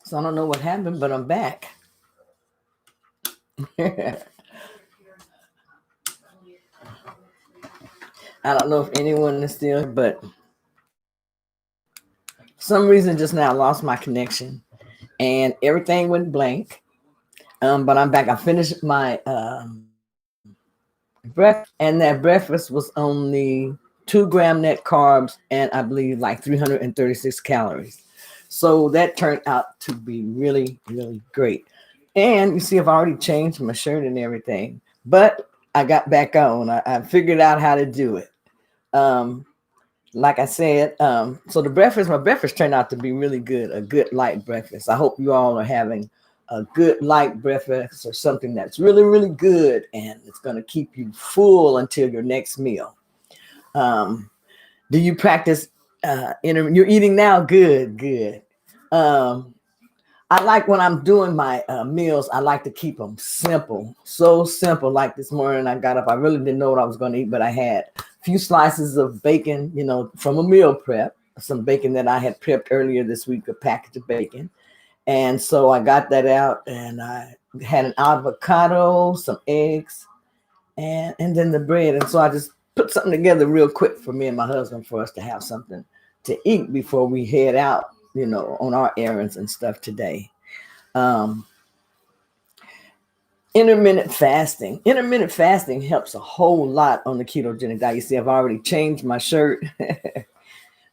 So I don't know what happened, but I'm back. I don't know if anyone is still, but for some reason just now I lost my connection and everything went blank. But I'm back. I finished my breakfast, and that breakfast was only 2 gram net carbs and I believe like 336 calories. So that turned out to be really, really great. And you see, I've already changed my shirt and everything, but I got back on. I figured out how to do it. Um, like I said, so my breakfast turned out to be really good, a good light breakfast. I hope you all are having a good light breakfast or something that's really, really good and it's going to keep you full until your next meal. Um, do you practice? You're eating now? Good, good. Um, I like when I'm doing my meals, I like to keep them simple, so simple. Like this morning, I got up, I really didn't know what I was going to eat, but I had a few slices of bacon, from a meal prep, some bacon that I had prepped earlier this week, a package of bacon. And so I got that out and I had an avocado, some eggs, and then the bread. And so I just put something together real quick for me and my husband for us to have something to eat before we head out, on our errands and stuff today. Um, intermittent fasting. Intermittent fasting helps a whole lot on the ketogenic diet. You see, I've already changed my shirt.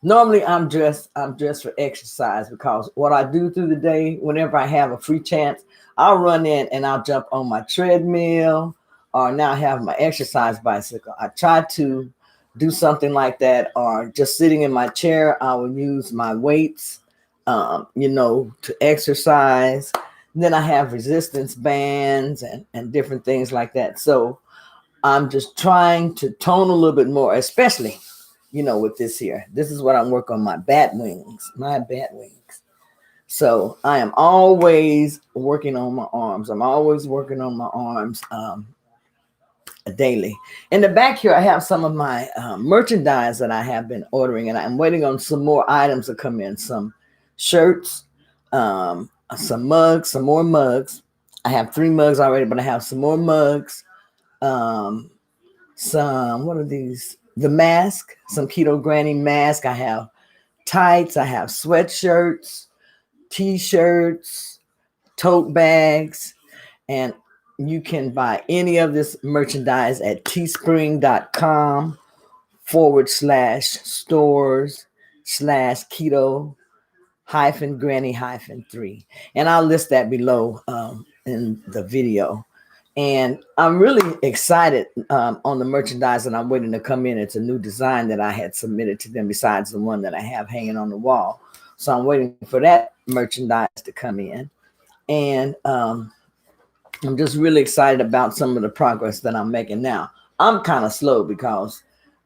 Normally I'm dressed for exercise because what I do through the day, whenever I have a free chance, I'll run in and I'll jump on my treadmill or now I have my exercise bicycle. I try to do something like that, or just sitting in my chair, I will use my weights, to exercise. And then I have resistance bands and different things like that. So I'm just trying to tone a little bit more, especially, with this here. This is what I'm working on, my bat wings, So I am always working on my arms. I'm always working on my arms daily. In the back here, I have some of my merchandise that I have been ordering, and I'm waiting on some more items to come in. Some shirts, some mugs, some more mugs. I have 3 mugs already, but I have some more mugs. Um, what are these? The mask, some Keto Granny mask. I have tights. I have sweatshirts, t-shirts, tote bags, and you can buy any of this merchandise at teespring.com/stores/keto hyphen granny hyphen 3. And I'll list that below in the video. And I'm really excited on the merchandise that I'm waiting to come in. It's a new design that I had submitted to them besides the one that I have hanging on the wall. So I'm waiting for that merchandise to come in. And I'm just really excited about some of the progress that I'm making now. I'm kind of slow because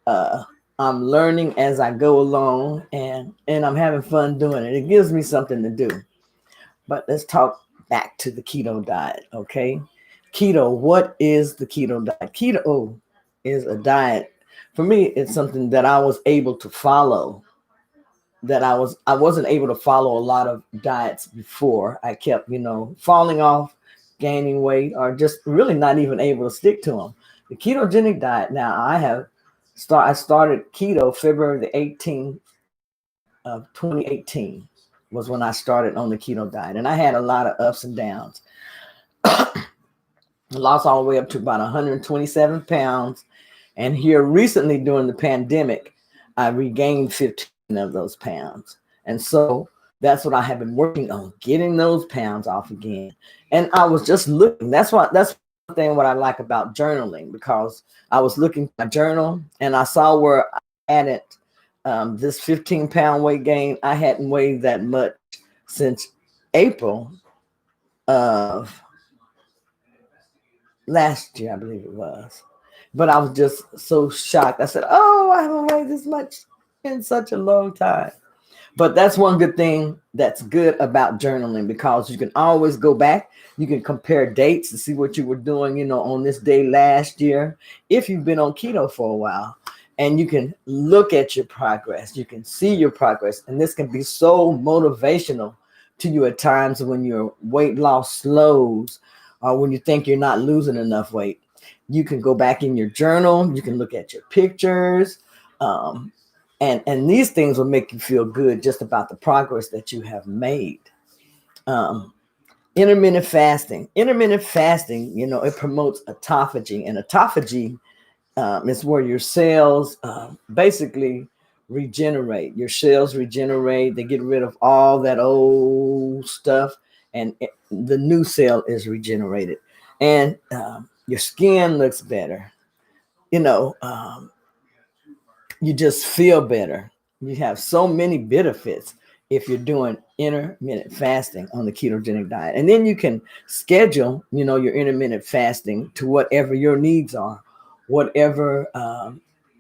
uh, I'm learning as I go along, and I'm having fun doing it. It gives me something to do. But let's talk back to the keto diet, okay? Keto, what is the keto diet? Keto is a diet. For me, it's something that I was able to follow. I wasn't able to follow a lot of diets before. I kept, falling off, gaining weight, or just really not even able to stick to them. The ketogenic diet. Now I started keto February the 18th of 2018 was when I started on the keto diet, and I had a lot of ups and downs. Lost all the way up to about 127 pounds. And here recently during the pandemic, I regained 15 of those pounds. And so that's what I have been working on, getting those pounds off again. And I was just looking. That's one thing what I like about journaling, because I was looking at my journal and I saw where I added this 15-pound weight gain. I hadn't weighed that much since April of last year, I believe it was. But I was just so shocked. I said, oh, I haven't weighed this much in such a long time. But that's one good thing that's good about journaling, because you can always go back. You can compare dates to see what you were doing, on this day last year, if you've been on keto for a while. And you can look at your progress. You can see your progress. And this can be so motivational to you at times when your weight loss slows or when you think you're not losing enough weight. You can go back in your journal, you can look at your pictures, um, and these things will make you feel good just about the progress that you have made. Um, intermittent fasting. Intermittent fasting, it promotes autophagy, and autophagy is where your cells basically regenerate. Your cells regenerate. They get rid of all that old stuff, and the new cell is regenerated, and your skin looks better. You know, um, you just feel better. You have so many benefits if you're doing intermittent fasting on the ketogenic diet. And then you can schedule, your intermittent fasting to whatever your needs are, whatever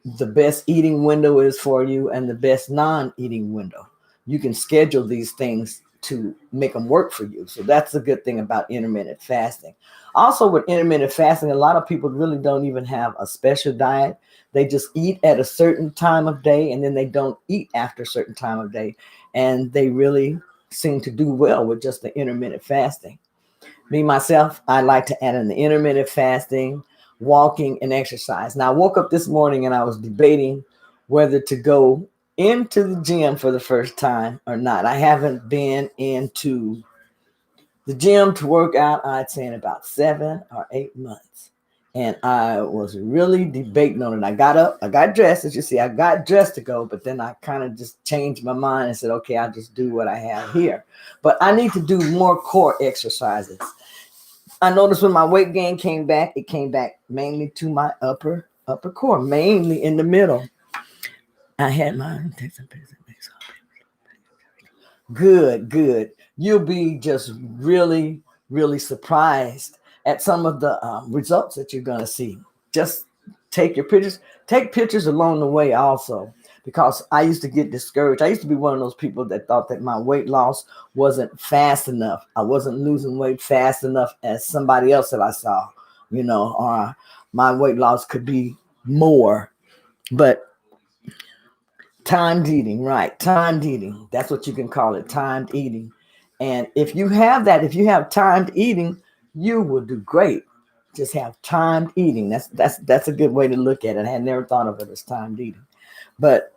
the best eating window is for you and the best non-eating window. You can schedule these things to make them work for you. So that's the good thing about intermittent fasting. Also, with intermittent fasting, a lot of people really don't even have a special diet. They just eat at a certain time of day and then they don't eat after a certain time of day. And they really seem to do well with just the intermittent fasting. Me, myself, I like to add in the intermittent fasting, walking, and exercise. Now, I woke up this morning and I was debating whether to go into the gym for the first time or not. I haven't been into the gym to work out, I'd say, in about 7 or 8 months. And I was really debating on it. I got up, I got dressed. As you see, I got dressed to go, but then I kind of just changed my mind and said, okay, I'll just do what I have here. But I need to do more core exercises. I noticed when my weight gain came back, it came back mainly to my upper core, mainly in the middle. I had my take some pictures. Good, good. You'll be just really, really surprised at some of the results that you're going to see. Just take your pictures, take pictures along the way also, because I used to get discouraged. I used to be one of those people that thought that my weight loss wasn't fast enough. I wasn't losing weight fast enough as somebody else that I saw, or my weight loss could be more. But timed eating, right? Timed eating. That's what you can call it, timed eating. And if you have that, if you have timed eating, you will do great. Just have timed eating. That's a good way to look at it. I had never thought of it as timed eating. But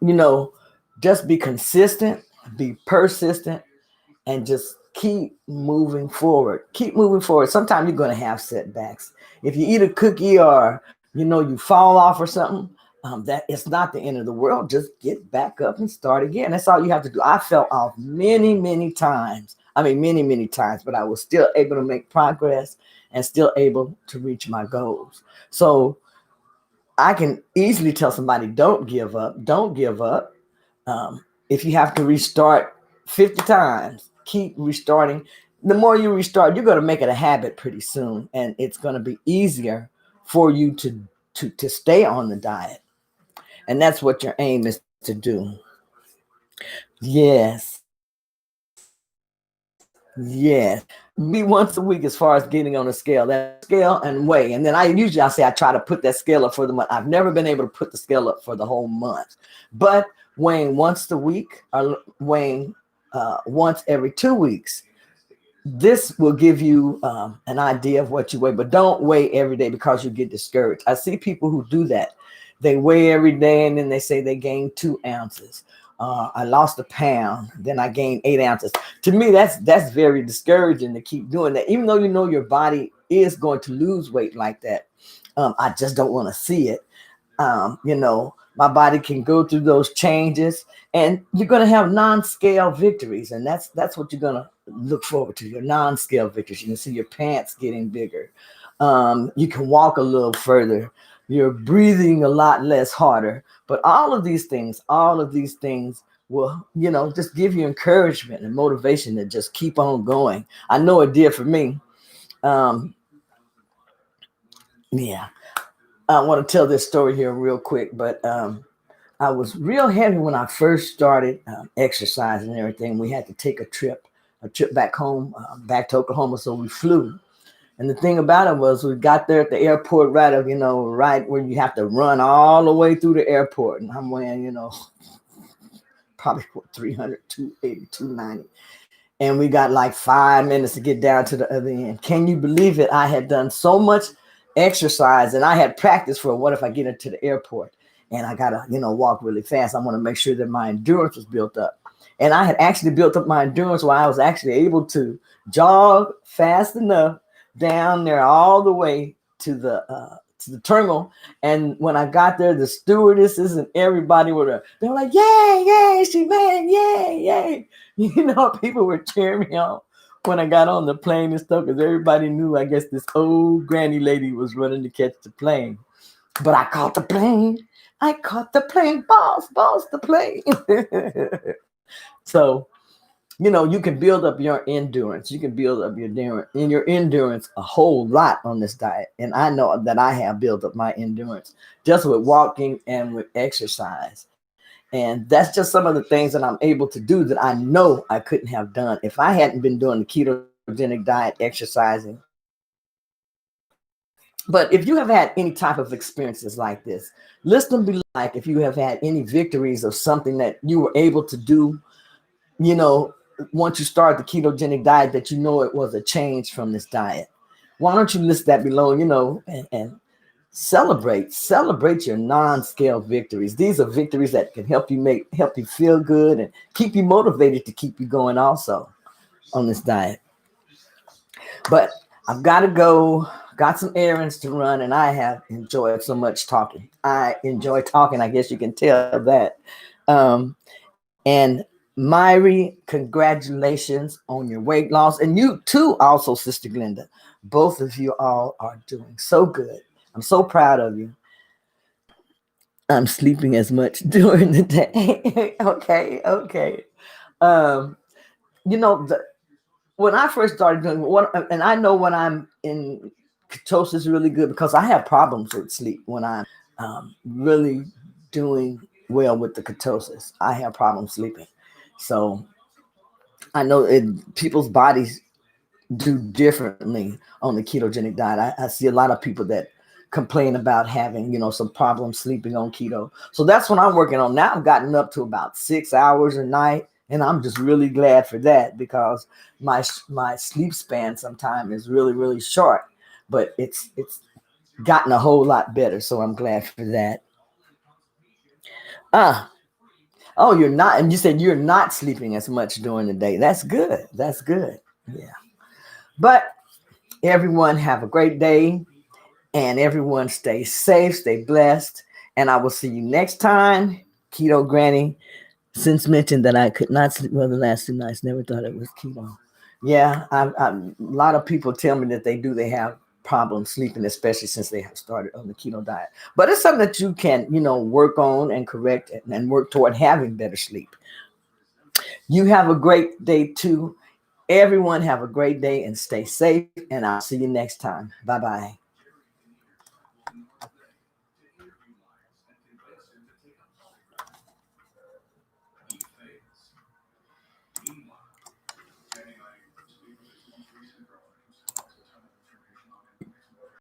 you know, just be consistent, be persistent, and just keep moving forward. Keep moving forward. Sometimes you're going to have setbacks. If you eat a cookie or you fall off or something, that it's not the end of the world. Just get back up and start again. That's all you have to do. I fell off many, many times. I mean, many, many times, but I was still able to make progress and still able to reach my goals. So I can easily tell somebody, don't give up. Don't give up. If you have to restart 50 times, keep restarting. The more you restart, you're going to make it a habit pretty soon, and it's going to be easier for you to stay on the diet. And that's what your aim is to do. Yes. Yes. Be once a week as far as getting on a scale. That scale and weigh. And then I say I try to put that scale up for the month. I've never been able to put the scale up for the whole month. But weighing once a week or weighing once every 2 weeks, this will give you an idea of what you weigh. But don't weigh every day because you get discouraged. I see people who do that. They weigh every day and then they say they gained 2 ounces. I lost a pound, then I gained 8 ounces. To me, that's very discouraging to keep doing that, even though your body is going to lose weight like that. I just don't want to see it. My body can go through those changes, and you're going to have non-scale victories, and that's what you're going to look forward to. Your non-scale victories. You can see your pants getting bigger. You can walk a little further. You're breathing a lot less harder. But all of these things will, just give you encouragement and motivation to just keep on going. I know it did for me. Um, yeah, I want to tell this story here real quick, but I was real heavy when I first started exercising and everything. We had to take a trip back home, back to Oklahoma. So we flew. And the thing about it was we got there at the airport right where you have to run all the way through the airport. And I'm wearing, probably 300, 280, 290. And we got like 5 minutes to get down to the other end. Can you believe it? I had done so much exercise and I had practiced for what if I get into the airport and I gotta, walk really fast. I want to make sure that my endurance was built up. And I had actually built up my endurance where I was actually able to jog fast enough down there all the way to the terminal. And when I got there, the stewardesses and everybody were there. They were like, "Yay, yay, she made, yay, yay!" People were cheering me on when I got on the plane and stuff because everybody knew. I guess this old granny lady was running to catch the plane, but I caught the plane. I caught the plane, boss, the plane. So, you can build up your endurance. You can build up your endurance a whole lot on this diet. And I know that I have built up my endurance just with walking and with exercise. And that's just some of the things that I'm able to do that I know I couldn't have done if I hadn't been doing the ketogenic diet, exercising. But if you have had any type of experiences like this, listen below. Like if you have had any victories of something that you were able to do, once you start the ketogenic diet, that it was a change from this diet. Why don't you list that below, and celebrate your non-scale victories. These are victories that can help you feel good and keep you motivated to keep you going also on this diet. But I've got to go, got some errands to run, and I have enjoyed so much talking. I enjoy talking. I guess you can tell that. And Myri, congratulations on your weight loss. And you too, also, Sister Glenda. Both of you all are doing so good. I'm so proud of you. I'm sleeping as much during the day. Okay. Um, when I first started doing and I know when I'm in ketosis really good because I have problems with sleep when I'm really doing well with the ketosis. I have problems sleeping. So I know people's bodies do differently on the ketogenic diet. I see a lot of people that complain about having, some problems sleeping on keto. So that's what I'm working on now. I've gotten up to about 6 hours a night, and I'm just really glad for that because my sleep span sometimes is really, really short, but it's gotten a whole lot better. So I'm glad for that. Oh, you're not, and you said you're not sleeping as much during the day. That's good. That's good. Yeah. But everyone have a great day. And everyone stay safe, stay blessed. And I will see you next time. Keto Granny, since mentioned that I could not sleep well the last 2 nights, never thought it was keto. Yeah, a lot of people tell me that they have problems sleeping, especially since they have started on the keto diet. But it's something that you can, work on and correct and work toward having better sleep. You have a great day too. Everyone have a great day and stay safe. And I'll see you next time. Bye-bye.